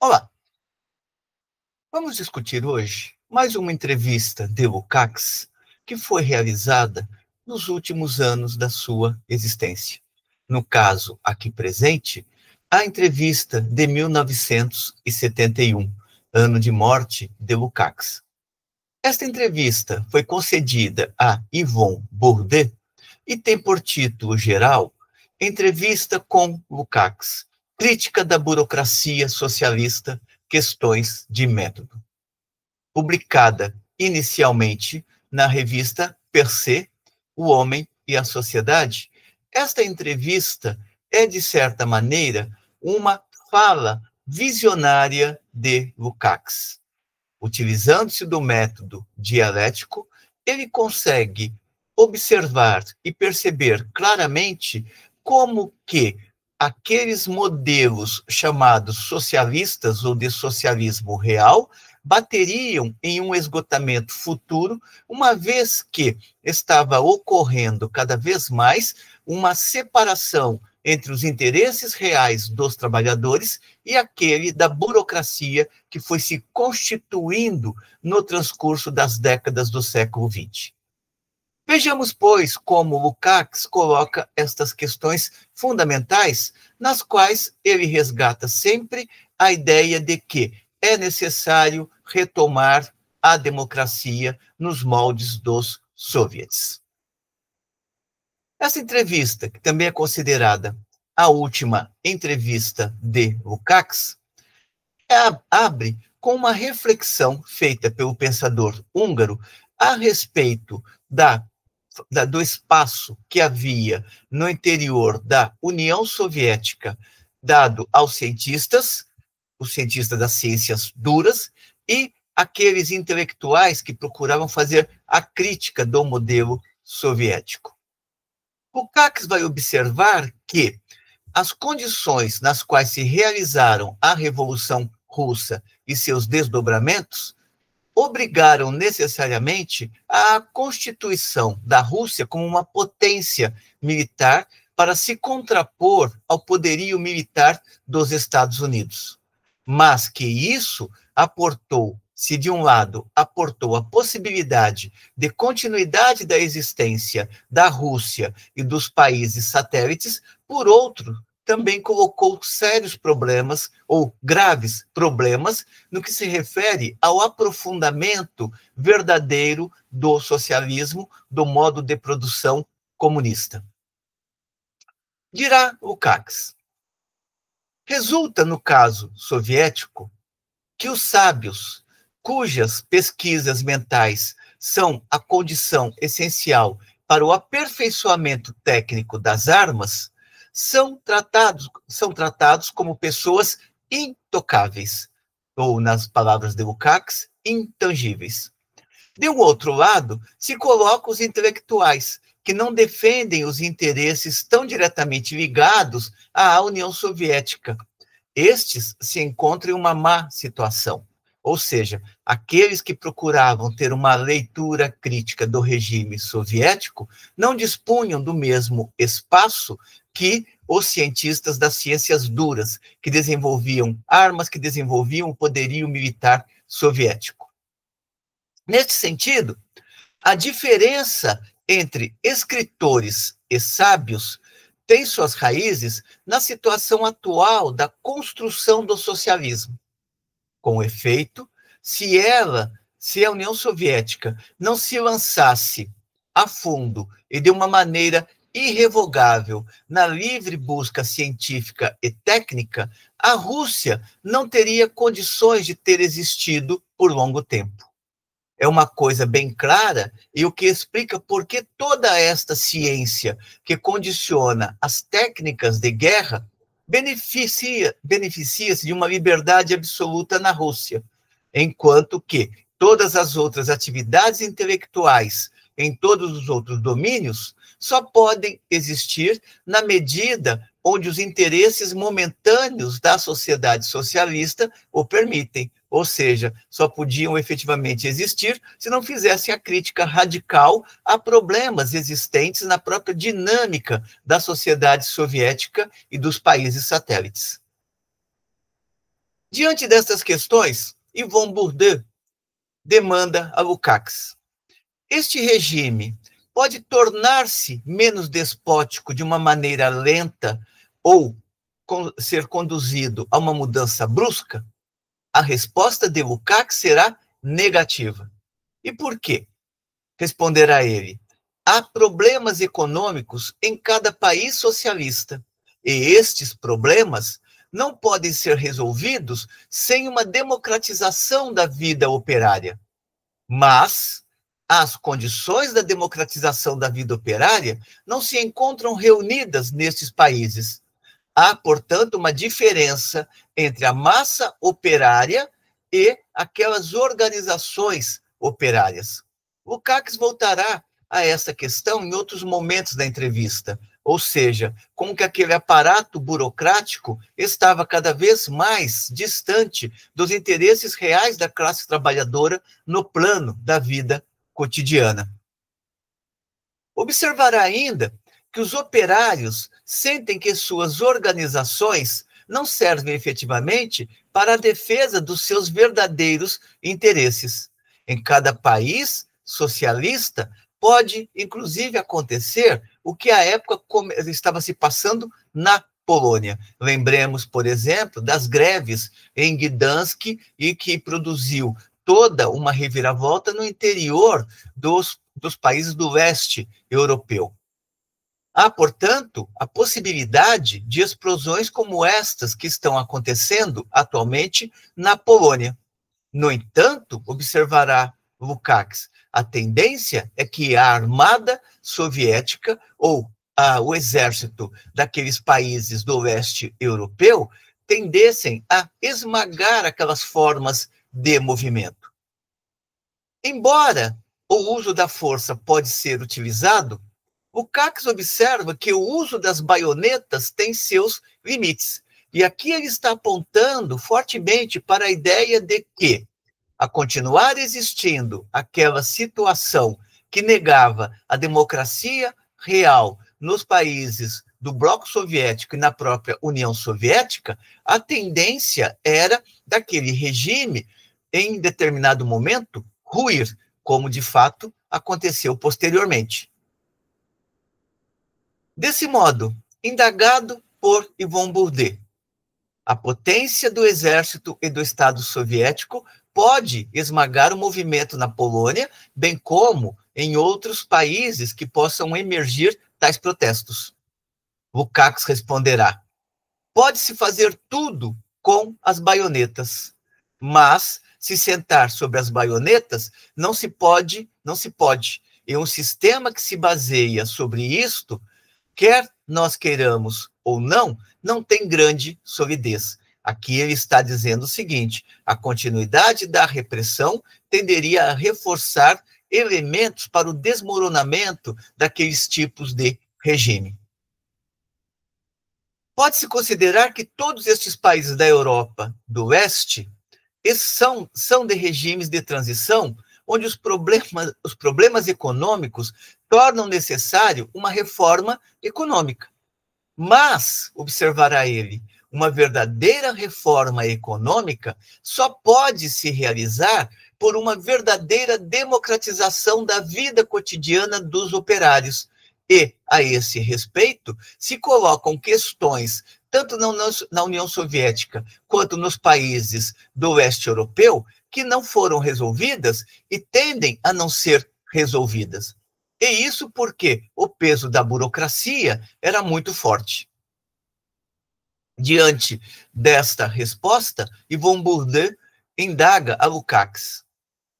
Olá, vamos discutir hoje mais uma entrevista de Lukács que foi realizada nos últimos anos da sua existência. No caso aqui presente, a entrevista de 1971, ano de morte de Lukács. Esta entrevista foi concedida a Yvonne Bourdet e tem por título geral Entrevista com Lukács, Crítica da Burocracia Socialista, Questões de Método. Publicada inicialmente na revista Per Se, O Homem e a Sociedade, esta entrevista é, de certa maneira, uma fala visionária de Lukács. Utilizando-se do método dialético, ele consegue observar e perceber claramente como que aqueles modelos chamados socialistas ou de socialismo real bateriam em um esgotamento futuro, uma vez que estava ocorrendo cada vez mais uma separação entre os interesses reais dos trabalhadores e aquele da burocracia que foi se constituindo no transcurso das décadas do século XX. Vejamos, pois, como Lukács coloca estas questões fundamentais, nas quais ele resgata sempre a ideia de que é necessário retomar a democracia nos moldes dos soviets. Essa entrevista, que também é considerada a última entrevista de Lukács, abre com uma reflexão feita pelo pensador húngaro a respeito do espaço que havia no interior da União Soviética dado aos cientistas, os cientistas das ciências duras, e aqueles intelectuais que procuravam fazer a crítica do modelo soviético. Lukács vai observar que as condições nas quais se realizaram a Revolução Russa e seus desdobramentos obrigaram necessariamente à constituição da Rússia como uma potência militar para se contrapor ao poderio militar dos Estados Unidos. Mas que isso aportou, se de um lado aportou a possibilidade de continuidade da existência da Rússia e dos países satélites, por outro, também colocou sérios problemas ou graves problemas no que se refere ao aprofundamento verdadeiro do socialismo, do modo de produção comunista. Dirá Lukács: resulta, no caso soviético, que os sábios, cujas pesquisas mentais são a condição essencial para o aperfeiçoamento técnico das armas, são tratados como pessoas intocáveis, ou, nas palavras de Lukács, intangíveis. De um outro lado, se colocam os intelectuais, que não defendem os interesses tão diretamente ligados à União Soviética. Estes se encontram em uma má situação, ou seja, aqueles que procuravam ter uma leitura crítica do regime soviético não dispunham do mesmo espaço que os cientistas das ciências duras, que desenvolviam armas, que desenvolviam o poderio militar soviético. Neste sentido, a diferença entre escritores e sábios tem suas raízes na situação atual da construção do socialismo. Com efeito, se a União Soviética não se lançasse a fundo e de uma maneira irrevogável na livre busca científica e técnica, a Rússia não teria condições de ter existido por longo tempo. É uma coisa bem clara e o que explica por que toda esta ciência que condiciona as técnicas de guerra beneficia-se de uma liberdade absoluta na Rússia, enquanto que todas as outras atividades intelectuais em todos os outros domínios só podem existir na medida onde os interesses momentâneos da sociedade socialista o permitem. Ou seja, só podiam efetivamente existir se não fizessem a crítica radical a problemas existentes na própria dinâmica da sociedade soviética e dos países satélites. Diante destas questões, Yvon Bourdieu demanda a Lukács: este regime pode tornar-se menos despótico de uma maneira lenta ou ser conduzido a uma mudança brusca? A resposta de Lukács será negativa. E por quê? Responderá ele: há problemas econômicos em cada país socialista, e estes problemas não podem ser resolvidos sem uma democratização da vida operária. Mas as condições da democratização da vida operária não se encontram reunidas nestes países. Há, portanto, uma diferença entre a massa operária e aquelas organizações operárias. Lukács voltará a essa questão em outros momentos da entrevista, ou seja, como que aquele aparato burocrático estava cada vez mais distante dos interesses reais da classe trabalhadora no plano da vida cotidiana. Observará ainda que os operários sentem que suas organizações não servem efetivamente para a defesa dos seus verdadeiros interesses. Em cada país socialista, pode, inclusive, acontecer o que à época estava se passando na Polônia. Lembremos, por exemplo, das greves em Gdansk e que produziu toda uma reviravolta no interior dos países do leste europeu. Há, portanto, a possibilidade de explosões como estas que estão acontecendo atualmente na Polônia. No entanto, observará Lukács, a tendência é que a armada soviética ou o exército daqueles países do leste europeu tendessem a esmagar aquelas formas de movimento. Embora o uso da força pode ser utilizado, Lukács observa que o uso das baionetas tem seus limites. E aqui ele está apontando fortemente para a ideia de que, a continuar existindo aquela situação que negava a democracia real nos países do bloco soviético e na própria União Soviética, a tendência era daquele regime, em determinado momento, ruir, como de fato aconteceu posteriormente. Desse modo, indagado por Yvon Bourdieu, a potência do exército e do Estado soviético pode esmagar o movimento na Polônia, bem como em outros países que possam emergir tais protestos. Lukács responderá: pode-se fazer tudo com as baionetas, mas se sentar sobre as baionetas não se pode. E um sistema que se baseia sobre isto, quer nós queiramos ou não, não tem grande solidez. Aqui ele está dizendo o seguinte: a continuidade da repressão tenderia a reforçar elementos para o desmoronamento daqueles tipos de regime. Pode-se considerar que todos estes países da Europa do Leste são de regimes de transição, onde os problemas econômicos tornam necessário uma reforma econômica. Mas, observará ele, uma verdadeira reforma econômica só pode se realizar por uma verdadeira democratização da vida cotidiana dos operários. E, a esse respeito, se colocam questões, tanto na União Soviética quanto nos países do leste europeu, que não foram resolvidas e tendem a não ser resolvidas. E isso porque o peso da burocracia era muito forte. Diante desta resposta, Yvon Bourdieu indaga a Lukács: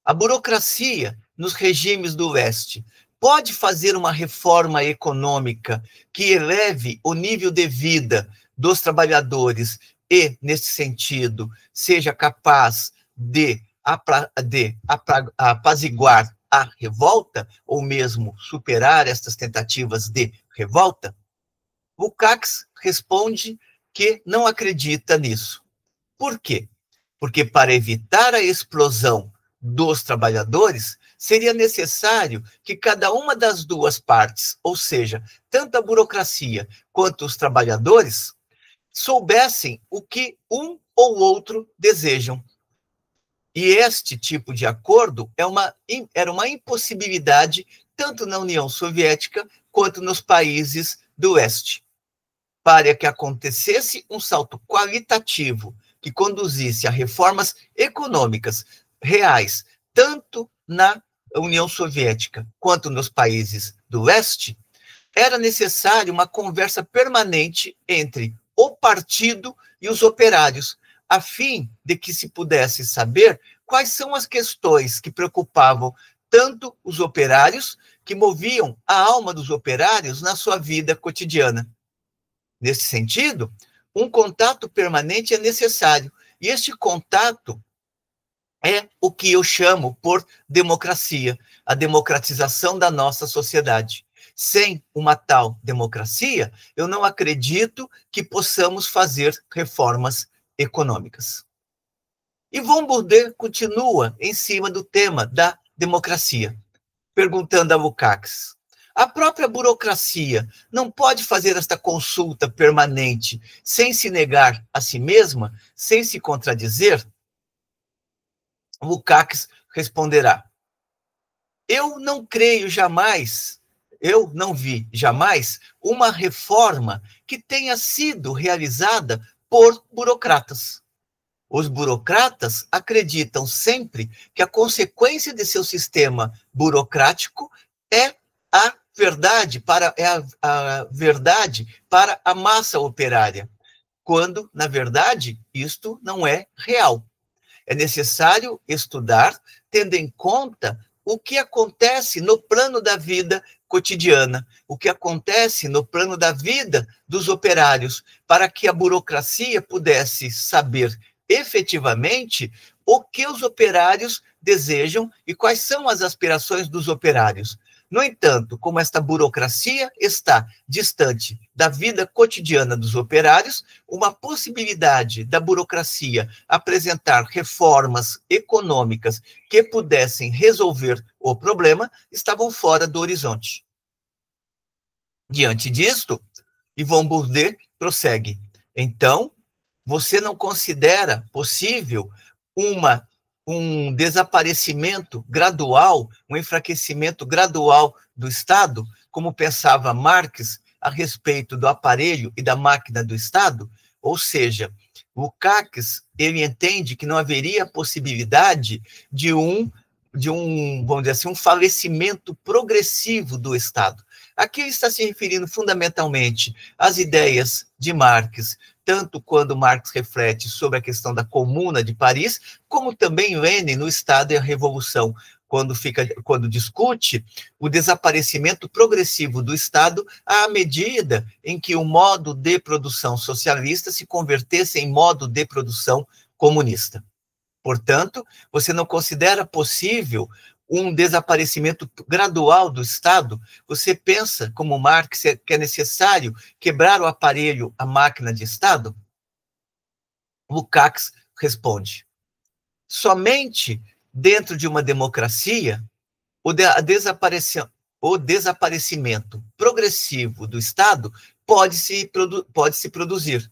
a burocracia nos regimes do leste pode fazer uma reforma econômica que eleve o nível de vida dos trabalhadores e, nesse sentido, seja capaz de apaziguar a revolta, ou mesmo superar estas tentativas de revolta? Lukács responde que não acredita nisso. Por quê? Porque para evitar a explosão dos trabalhadores, seria necessário que cada uma das duas partes, ou seja, tanto a burocracia quanto os trabalhadores, soubessem o que um ou outro desejam. E este tipo de acordo era uma impossibilidade tanto na União Soviética quanto nos países do Oeste. Para que acontecesse um salto qualitativo que conduzisse a reformas econômicas reais, tanto na União Soviética quanto nos países do Leste, era necessário uma conversa permanente entre o partido e os operários, a fim de que se pudesse saber quais são as questões que preocupavam tanto os operários, que moviam a alma dos operários na sua vida cotidiana. Nesse sentido, um contato permanente é necessário, e este contato é o que eu chamo por democracia, a democratização da nossa sociedade. Sem uma tal democracia, eu não acredito que possamos fazer reformas econômicas. Yvon Bourdieu continua em cima do tema da democracia, perguntando a Lukács: a própria burocracia não pode fazer esta consulta permanente sem se negar a si mesma, sem se contradizer? Lukács responderá: eu não vi jamais uma reforma que tenha sido realizada por burocratas. Os burocratas acreditam sempre que a consequência de seu sistema burocrático é a verdade para a massa operária, quando, na verdade, isto não é real. É necessário estudar, tendo em conta o que acontece no plano da vida cotidiana, o que acontece no plano da vida dos operários, para que a burocracia pudesse saber efetivamente o que os operários desejam e quais são as aspirações dos operários. No entanto, como esta burocracia está distante da vida cotidiana dos operários, uma possibilidade da burocracia apresentar reformas econômicas que pudessem resolver o problema estavam fora do horizonte. Diante disto, Yvon Bourdieu prossegue: então, você não considera possível um desaparecimento gradual, um enfraquecimento gradual do Estado, como pensava Marx a respeito do aparelho e da máquina do Estado? Ou seja, Lukács, ele entende que não haveria possibilidade de vamos dizer assim, um falecimento progressivo do Estado. Aqui ele está se referindo fundamentalmente às ideias de Marx, tanto quando Marx reflete sobre a questão da Comuna de Paris, como também Lenin no Estado e a Revolução, quando discute o desaparecimento progressivo do Estado à medida em que o modo de produção socialista se convertesse em modo de produção comunista. Portanto, você não considera possível um desaparecimento gradual do Estado? Você pensa, como Marx, que é necessário quebrar o aparelho, a máquina de Estado? Lukács responde: somente dentro de uma democracia, o desaparecimento progressivo do Estado pode se produzir.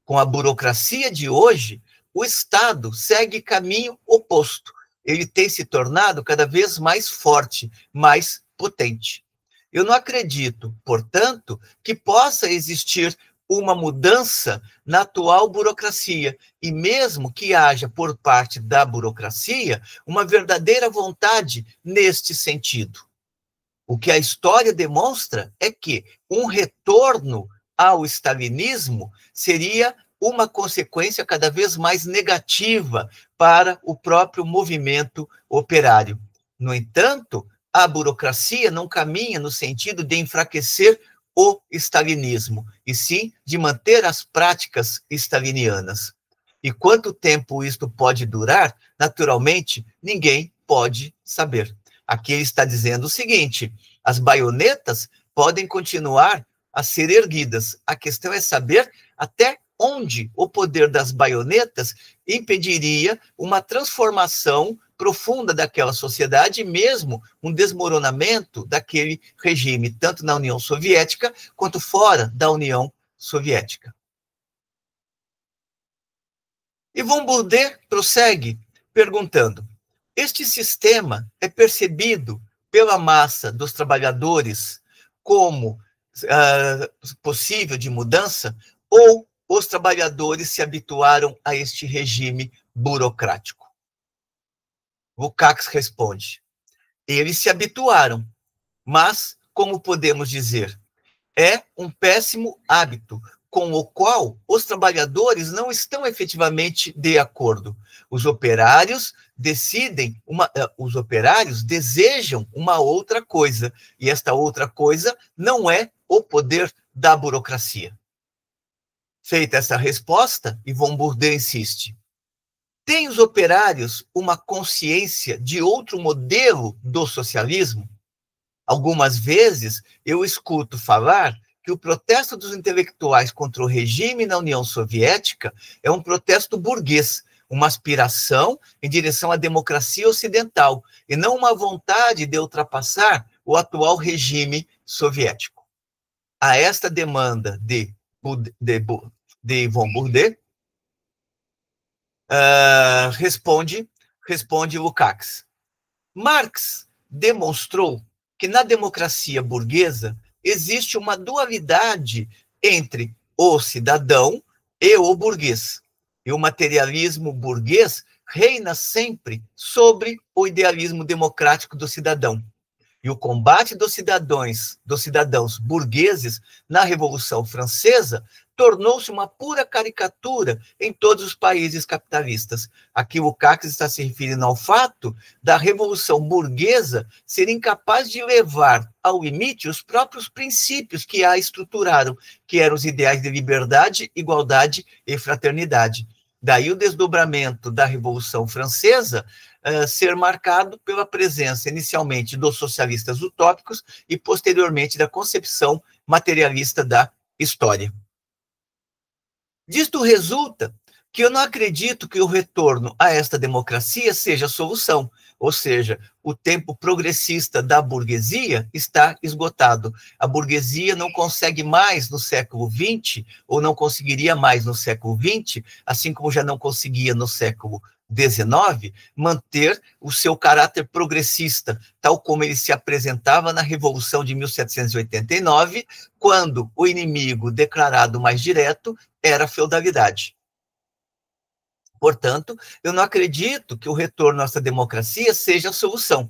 Com a burocracia de hoje, o Estado segue caminho oposto. Ele tem se tornado cada vez mais forte, mais potente. Eu não acredito, portanto, que possa existir uma mudança na atual burocracia, e mesmo que haja por parte da burocracia uma verdadeira vontade neste sentido. O que a história demonstra é que um retorno ao stalinismo seria uma consequência cada vez mais negativa para o próprio movimento operário. No entanto, a burocracia não caminha no sentido de enfraquecer o stalinismo, e sim de manter as práticas stalinianas. E quanto tempo isto pode durar, naturalmente, ninguém pode saber. Aqui ele está dizendo o seguinte: as baionetas podem continuar a ser erguidas. A questão é saber até onde o poder das baionetas impediria uma transformação profunda daquela sociedade, mesmo um desmoronamento daquele regime, tanto na União Soviética quanto fora da União Soviética. Yvon Bourdieu prossegue perguntando: este sistema é percebido pela massa dos trabalhadores como possível de mudança, ou os trabalhadores se habituaram a este regime burocrático? Lukács responde: eles se habituaram, mas, como podemos dizer, é um péssimo hábito com o qual os trabalhadores não estão efetivamente de acordo. Os operários os operários desejam uma outra coisa, e esta outra coisa não é o poder da burocracia. Feita essa resposta, Yvon Bourdieu insiste: têm os operários uma consciência de outro modelo do socialismo? Algumas vezes eu escuto falar que o protesto dos intelectuais contra o regime na União Soviética é um protesto burguês, uma aspiração em direção à democracia ocidental, e não uma vontade de ultrapassar o atual regime soviético. A esta demanda de Yvon Bourdieu, responde Lukács: Marx demonstrou que na democracia burguesa existe uma dualidade entre o cidadão e o burguês. E o materialismo burguês reina sempre sobre o idealismo democrático do cidadão. E o combate dos cidadãos burgueses na Revolução Francesa tornou-se uma pura caricatura em todos os países capitalistas. Aqui o Lukács está se referindo ao fato da Revolução Burguesa ser incapaz de levar ao limite os próprios princípios que a estruturaram, que eram os ideais de liberdade, igualdade e fraternidade. Daí o desdobramento da Revolução Francesa ser marcado pela presença inicialmente dos socialistas utópicos e posteriormente da concepção materialista da história. Disto resulta que eu não acredito que o retorno a esta democracia seja a solução, ou seja, o tempo progressista da burguesia está esgotado. A burguesia não consegue mais no século XX, ou não conseguiria mais no século XX, assim como já não conseguia no século XIX, manter o seu caráter progressista, tal como ele se apresentava na Revolução de 1789, quando o inimigo declarado mais direto era a feudalidade. Portanto, eu não acredito que o retorno a essa democracia seja a solução.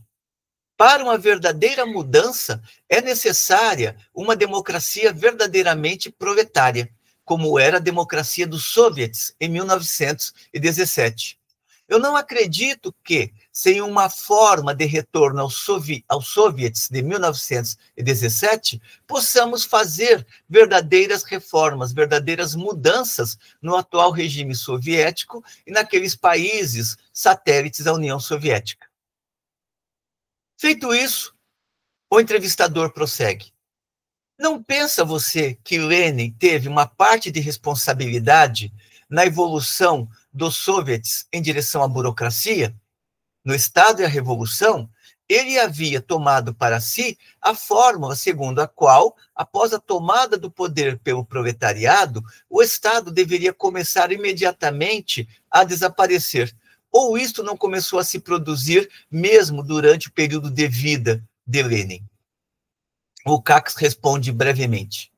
Para uma verdadeira mudança, é necessária uma democracia verdadeiramente proletária, como era a democracia dos soviets em 1917. Eu não acredito que, sem uma forma de retorno aos soviets de 1917, possamos fazer verdadeiras reformas, verdadeiras mudanças no atual regime soviético e naqueles países satélites da União Soviética. Feito isso, o entrevistador prossegue: não pensa você que Lenin teve uma parte de responsabilidade na evolução dos soviets em direção à burocracia? No Estado e a Revolução, ele havia tomado para si a fórmula segundo a qual, após a tomada do poder pelo proletariado, o Estado deveria começar imediatamente a desaparecer. Ou isto não começou a se produzir mesmo durante o período de vida de Lenin? Lukács responde brevemente: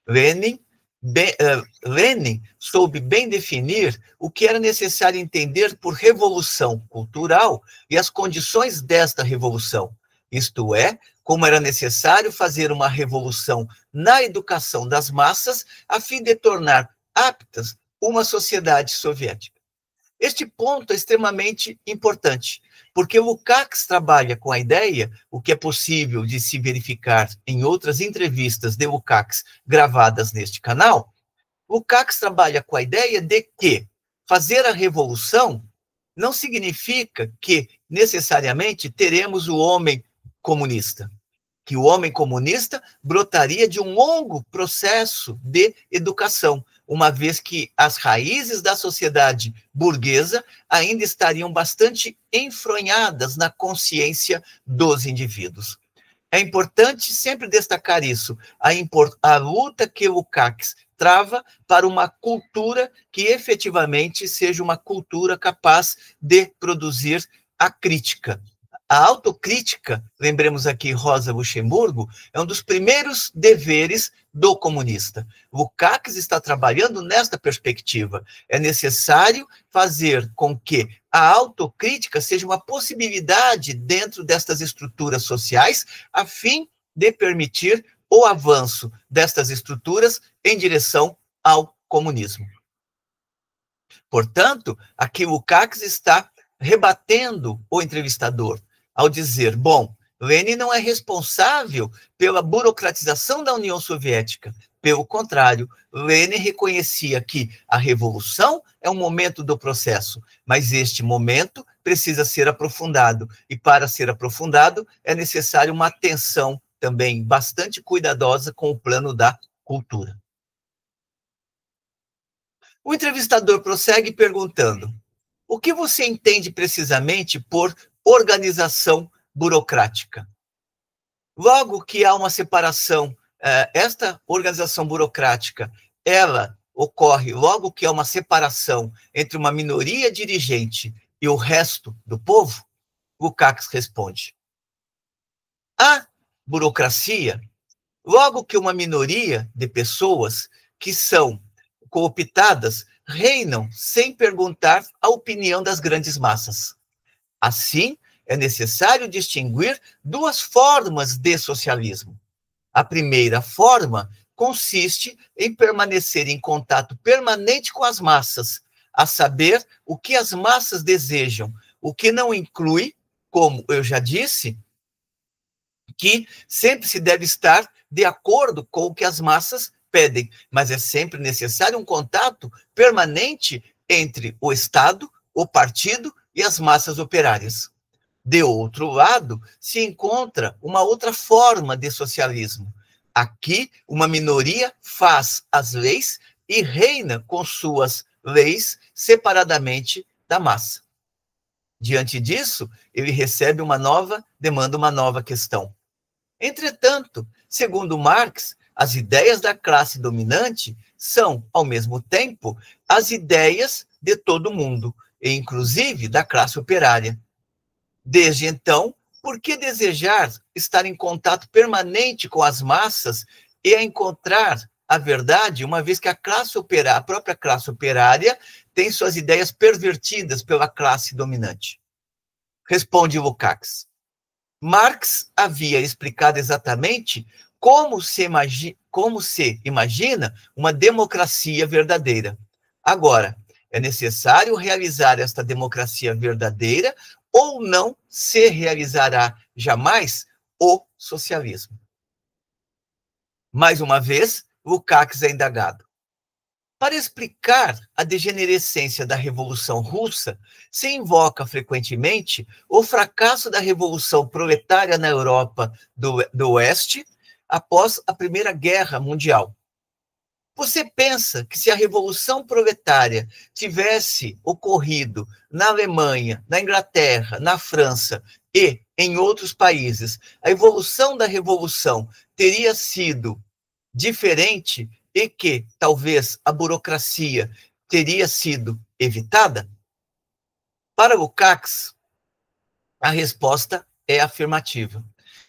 Lenin soube bem definir o que era necessário entender por revolução cultural e as condições desta revolução, isto é, como era necessário fazer uma revolução na educação das massas a fim de tornar aptas uma sociedade soviética. Este ponto é extremamente importante, porque o Lukács trabalha com a ideia, o que é possível de se verificar em outras entrevistas de Lukács gravadas neste canal. Lukács trabalha com a ideia de que fazer a revolução não significa que necessariamente teremos o homem comunista, que o homem comunista brotaria de um longo processo de educação, uma vez que as raízes da sociedade burguesa ainda estariam bastante enfronhadas na consciência dos indivíduos. É importante sempre destacar isso, a luta que Lukács trava para uma cultura que efetivamente seja uma cultura capaz de produzir a crítica. A autocrítica, lembremos aqui Rosa Luxemburgo, é um dos primeiros deveres do comunista. Lukács está trabalhando nesta perspectiva. É necessário fazer com que a autocrítica seja uma possibilidade dentro destas estruturas sociais, a fim de permitir o avanço destas estruturas em direção ao comunismo. Portanto, aqui Lukács está rebatendo o entrevistador ao dizer, bom, Lenin não é responsável pela burocratização da União Soviética. Pelo contrário, Lenin reconhecia que a revolução é um momento do processo, mas este momento precisa ser aprofundado, e para ser aprofundado é necessário uma atenção também bastante cuidadosa com o plano da cultura. O entrevistador prossegue perguntando, o que você entende precisamente por organização burocrática? Logo que há uma separação, esta organização burocrática, ela ocorre logo que há uma separação entre uma minoria dirigente e o resto do povo? Lukács responde, a burocracia, logo que uma minoria de pessoas que são cooptadas reinam sem perguntar a opinião das grandes massas. Assim, é necessário distinguir duas formas de socialismo. A primeira forma consiste em permanecer em contato permanente com as massas, a saber o que as massas desejam, o que não inclui, como eu já disse, que sempre se deve estar de acordo com o que as massas pedem, mas é sempre necessário um contato permanente entre o Estado, o partido e as massas operárias. De outro lado, se encontra uma outra forma de socialismo. Aqui, uma minoria faz as leis e reina com suas leis separadamente da massa. Diante disso, ele recebe demanda uma nova questão. Entretanto, segundo Marx, as ideias da classe dominante são, ao mesmo tempo, as ideias de todo mundo, e inclusive da classe operária. Desde então, por que desejar estar em contato permanente com as massas e a encontrar a verdade, uma vez que a própria classe operária tem suas ideias pervertidas pela classe dominante? Responde Lukács. Marx havia explicado exatamente como se imagina uma democracia verdadeira. Agora, é necessário realizar esta democracia verdadeira ou não se realizará jamais o socialismo. Mais uma vez, Lukács é indagado. Para explicar a degenerescência da Revolução Russa, se invoca frequentemente o fracasso da Revolução Proletária na Europa do Oeste após a Primeira Guerra Mundial. Você pensa que se a Revolução Proletária tivesse ocorrido na Alemanha, na Inglaterra, na França e em outros países, a evolução da Revolução teria sido diferente e que talvez a burocracia teria sido evitada? Para Lukács, a resposta é afirmativa.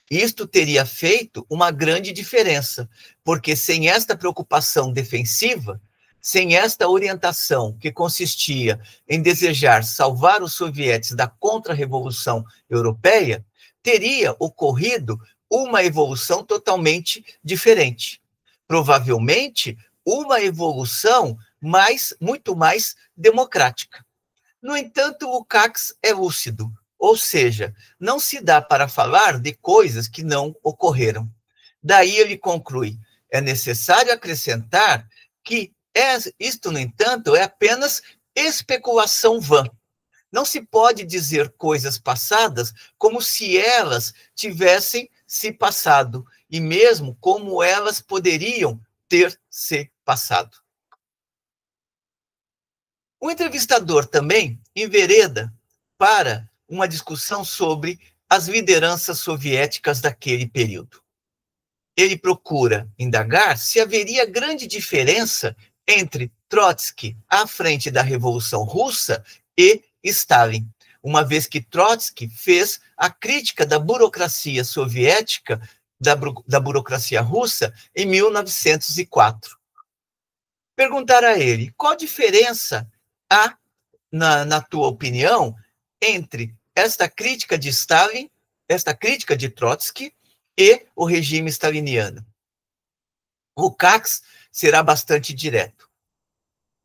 Isto teria feito uma grande diferença, porque sem esta preocupação defensiva, sem esta orientação que consistia em desejar salvar os sovietes da contra-revolução europeia, teria ocorrido uma evolução totalmente diferente. Provavelmente, uma evolução muito mais democrática. No entanto, Lukács é lúcido, ou seja, não se dá para falar de coisas que não ocorreram. Daí ele conclui, é necessário acrescentar que isto, no entanto, é apenas especulação vã. Não se pode dizer coisas passadas como se elas tivessem se passado, e mesmo como elas poderiam ter se passado. O entrevistador também envereda para uma discussão sobre as lideranças soviéticas daquele período. ele procura indagar se haveria grande diferença entre Trotsky à frente da Revolução Russa e Stalin, uma vez que Trotsky fez a crítica da burocracia soviética, da burocracia russa, em 1904. Perguntar a ele, qual diferença há, na tua opinião, entre esta crítica de Stalin, esta crítica de Trotsky e o regime staliniano? Lukács será bastante direto.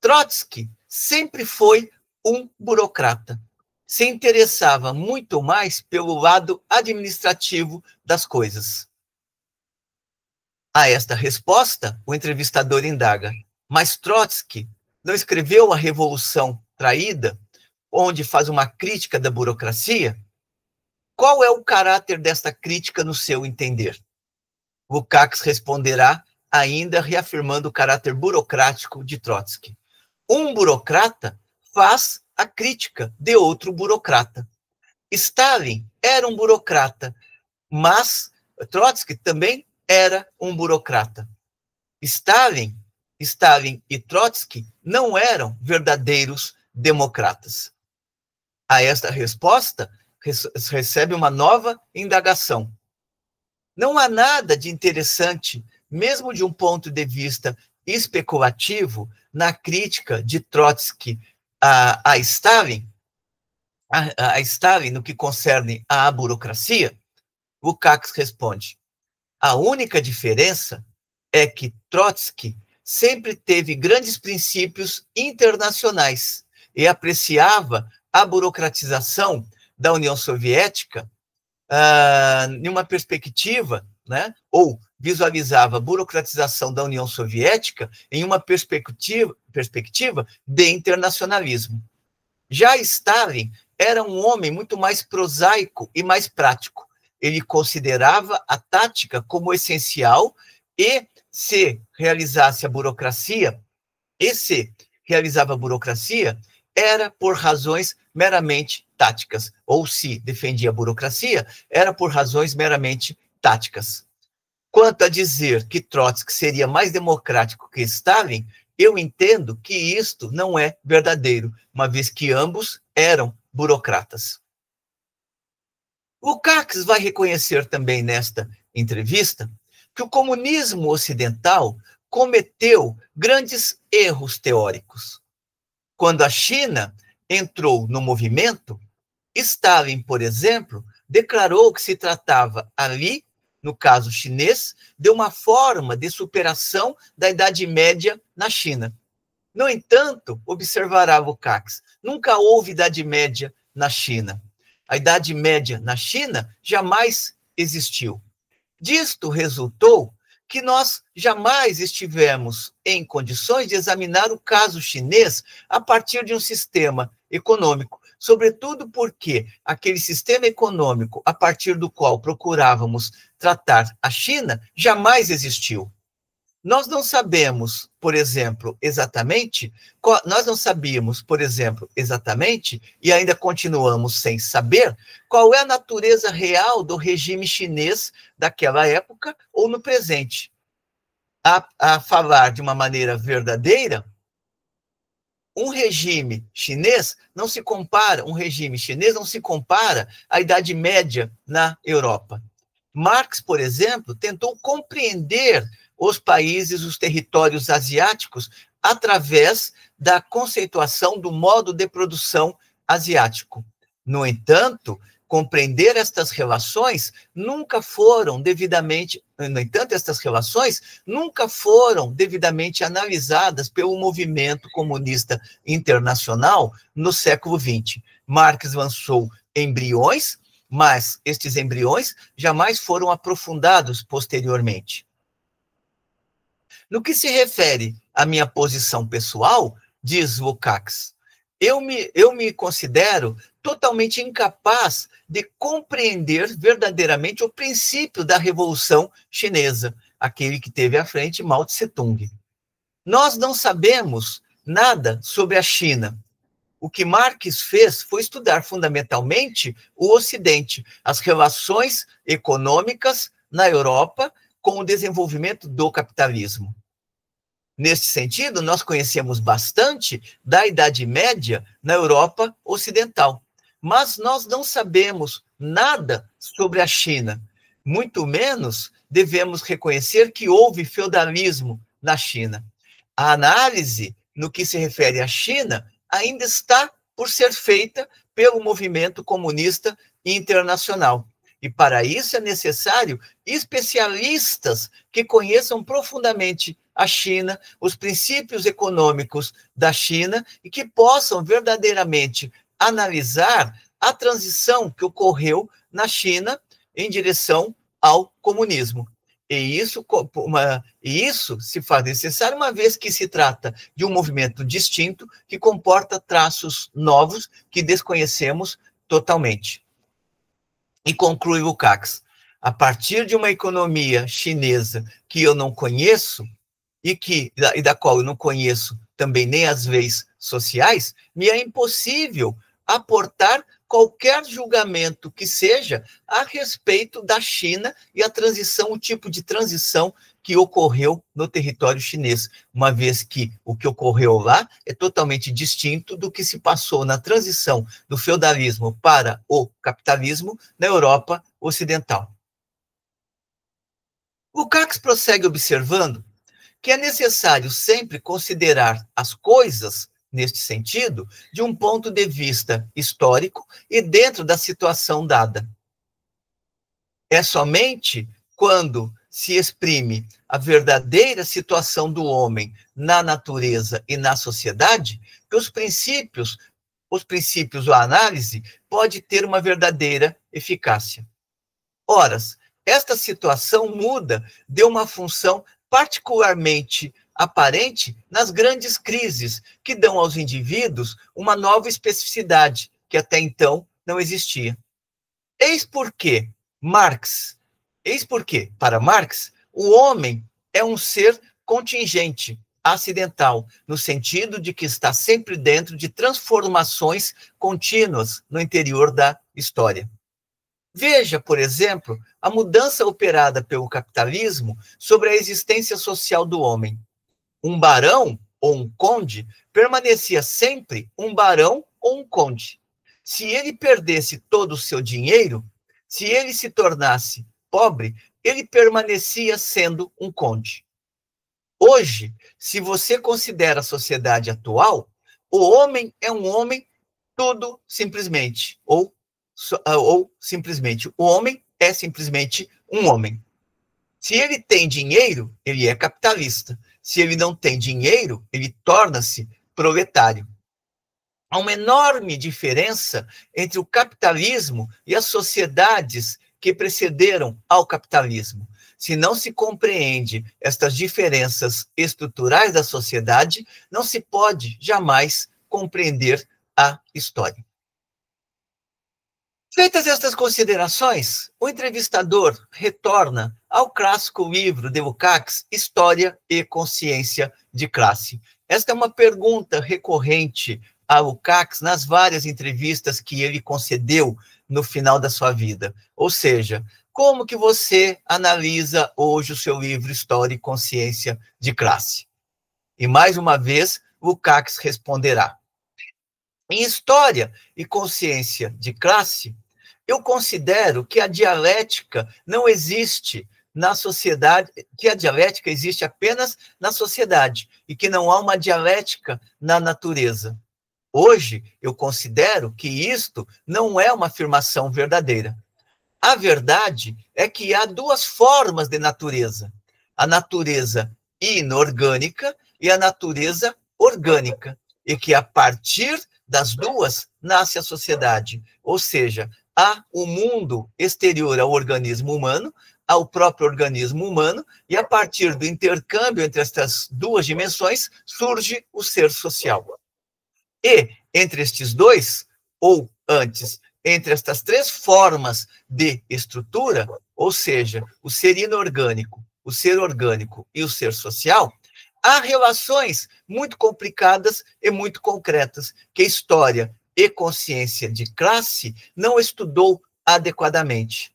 Trotsky sempre foi um burocrata. Se interessava muito mais pelo lado administrativo das coisas. A esta resposta, o entrevistador indaga, mas Trotsky não escreveu A Revolução Traída, onde faz uma crítica da burocracia? Qual é o caráter desta crítica no seu entender? Lukács responderá, ainda reafirmando o caráter burocrático de Trotsky. Um burocrata faz a crítica de outro burocrata. Stalin era um burocrata, mas Trotsky também era um burocrata. Stalin e Trotsky não eram verdadeiros democratas. A esta resposta, recebe uma nova indagação. Não há nada de interessante, mesmo de um ponto de vista especulativo, na crítica de Trotsky a Stalin, a Stalin no que concerne à burocracia? Lukács responde, a única diferença é que Trotsky sempre teve grandes princípios internacionais e apreciava a burocratização da União Soviética em uma perspectiva, né, ou visualizava a burocratização da União Soviética em uma perspectiva de internacionalismo. Já Stalin era um homem muito mais prosaico e mais prático. Ele considerava a tática como essencial e se realizasse a burocracia, era por razões meramente táticas, ou se defendia a burocracia, era por razões meramente táticas. Quanto a dizer que Trotsky seria mais democrático que Stalin, eu entendo que isto não é verdadeiro, uma vez que ambos eram burocratas. Lukács vai reconhecer também nesta entrevista que o comunismo ocidental cometeu grandes erros teóricos. Quando a China entrou no movimento, Stalin, por exemplo, declarou que se tratava ali, no caso chinês, de uma forma de superação da Idade Média na China. No entanto, observará Lukács, nunca houve Idade Média na China. A Idade Média na China jamais existiu. Disto resultou que nós jamais estivemos em condições de examinar o caso chinês a partir de um sistema econômico, sobretudo porque aquele sistema econômico a partir do qual procurávamos tratar a China jamais existiu. Nós não sabemos, por exemplo, exatamente, e ainda continuamos sem saber, qual é a natureza real do regime chinês daquela época ou no presente. A falar de uma maneira verdadeira, um regime chinês não se compara à Idade Média na Europa. Marx, por exemplo, tentou compreender os países, os territórios asiáticos, através da conceituação do modo de produção asiático. No entanto, compreender estas relações nunca foram devidamente analisadas pelo movimento comunista internacional no século XX. Marx lançou embriões, mas estes embriões jamais foram aprofundados posteriormente. No que se refere à minha posição pessoal, diz Lukács, eu me considero totalmente incapaz de compreender verdadeiramente o princípio da Revolução Chinesa, aquele que teve à frente Mao Tse-tung. Nós não sabemos nada sobre a China. O que Marx fez foi estudar fundamentalmente o Ocidente, as relações econômicas na Europa, com o desenvolvimento do capitalismo. Neste sentido, nós conhecemos bastante da Idade Média na Europa Ocidental, mas nós não sabemos nada sobre a China. Muito menos devemos reconhecer que houve feudalismo na China. A análise, no que se refere à China, ainda está por ser feita pelo movimento comunista internacional. E para isso é necessário especialistas que conheçam profundamente a China, os princípios econômicos da China e que possam verdadeiramente analisar a transição que ocorreu na China em direção ao comunismo. E isso se faz necessário uma vez que se trata de um movimento distinto que comporta traços novos que desconhecemos totalmente. E conclui Lukács, a partir de uma economia chinesa que eu não conheço e da qual eu não conheço também nem as leis sociais, me é impossível aportar qualquer julgamento que seja a respeito da China e a transição, o tipo de transição que ocorreu no território chinês, uma vez que o que ocorreu lá é totalmente distinto do que se passou na transição do feudalismo para o capitalismo na Europa Ocidental. Lukács prossegue observando que é necessário sempre considerar as coisas, neste sentido, de um ponto de vista histórico e dentro da situação dada. É somente quando se exprime a verdadeira situação do homem na natureza e na sociedade que os princípios da análise pode ter uma verdadeira eficácia. Ora, esta situação muda de uma função particularmente aparente nas grandes crises que dão aos indivíduos uma nova especificidade que até então não existia. Eis porque, para Marx, o homem é um ser contingente, acidental, no sentido de que está sempre dentro de transformações contínuas no interior da história. Veja, por exemplo, a mudança operada pelo capitalismo sobre a existência social do homem. Um barão ou um conde permanecia sempre um barão ou um conde. Se ele perdesse todo o seu dinheiro, se ele se tornasse pobre, ele permanecia sendo um conde. Hoje, se você considera a sociedade atual, o homem é um homem tudo simplesmente, ou simplesmente, o homem é simplesmente um homem. Se ele tem dinheiro, ele é capitalista. Se ele não tem dinheiro, ele torna-se proletário. Há uma enorme diferença entre o capitalismo e as sociedades que precederam ao capitalismo. Se não se compreende estas diferenças estruturais da sociedade, não se pode jamais compreender a história. Feitas estas considerações, o entrevistador retorna ao clássico livro de Lukács, História e Consciência de Classe. Esta é uma pergunta recorrente a Lukács nas várias entrevistas que ele concedeu no final da sua vida. Ou seja, como que você analisa hoje o seu livro História e Consciência de Classe? E mais uma vez, Lukács responderá: em História e Consciência de Classe, eu considero que a dialética não existe na sociedade, que a dialética existe apenas na sociedade e que não há uma dialética na natureza. Hoje, eu considero que isto não é uma afirmação verdadeira. A verdade é que há duas formas de natureza: a natureza inorgânica e a natureza orgânica, e que a partir das duas nasce a sociedade, ou seja, há o mundo exterior ao organismo humano, ao próprio organismo humano, e a partir do intercâmbio entre estas duas dimensões surge o ser social. E entre estes dois, ou antes, entre estas três formas de estrutura, ou seja, o ser inorgânico, o ser orgânico e o ser social, há relações muito complicadas e muito concretas que a história e consciência de classe não estudou adequadamente.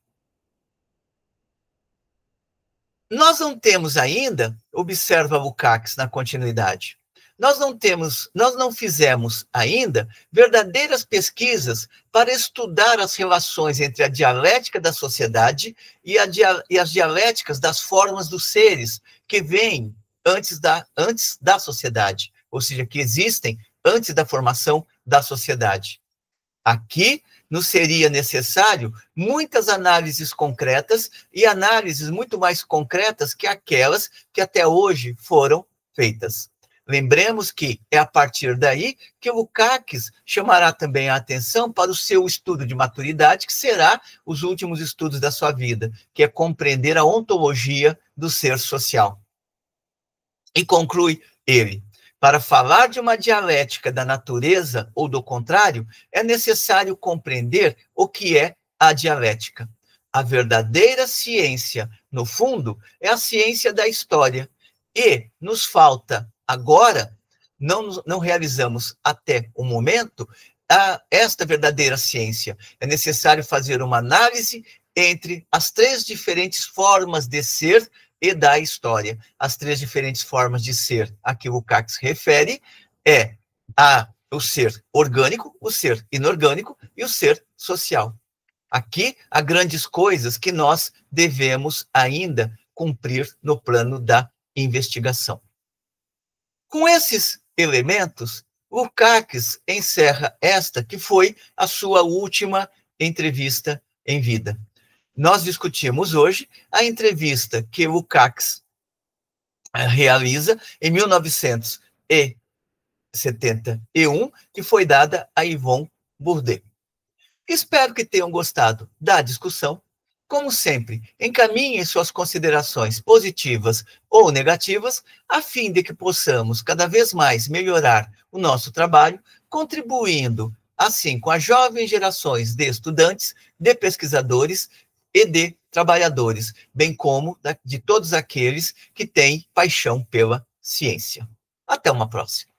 Nós não temos ainda, observa Lukács na continuidade, nós não fizemos ainda verdadeiras pesquisas para estudar as relações entre a dialética da sociedade e as dialéticas das formas dos seres que vêm antes da sociedade, ou seja, que existem antes da formação da sociedade. Aqui nos seria necessário muitas análises concretas e análises muito mais concretas que aquelas que até hoje foram feitas. Lembremos que é a partir daí que o Lukács chamará também a atenção para o seu estudo de maturidade, que será os últimos estudos da sua vida, que é compreender a ontologia do ser social. E conclui ele: para falar de uma dialética da natureza ou do contrário, é necessário compreender o que é a dialética. A verdadeira ciência, no fundo, é a ciência da história. E nos falta agora, não realizamos até o momento, esta verdadeira ciência. É necessário fazer uma análise entre as três diferentes formas de ser e da história. As três diferentes formas de ser a que o Lukács refere é o ser orgânico, o ser inorgânico e o ser social. Aqui há grandes coisas que nós devemos ainda cumprir no plano da investigação. Com esses elementos, Lukács encerra esta que foi a sua última entrevista em vida. Nós discutimos hoje a entrevista que Lukács realiza em 1971, que foi dada a Yvonne Bourdet. Espero que tenham gostado da discussão. Como sempre, encaminhem suas considerações positivas ou negativas, a fim de que possamos cada vez mais melhorar o nosso trabalho, contribuindo, assim, com as jovens gerações de estudantes, de pesquisadores e de trabalhadores, bem como de todos aqueles que têm paixão pela ciência. Até uma próxima.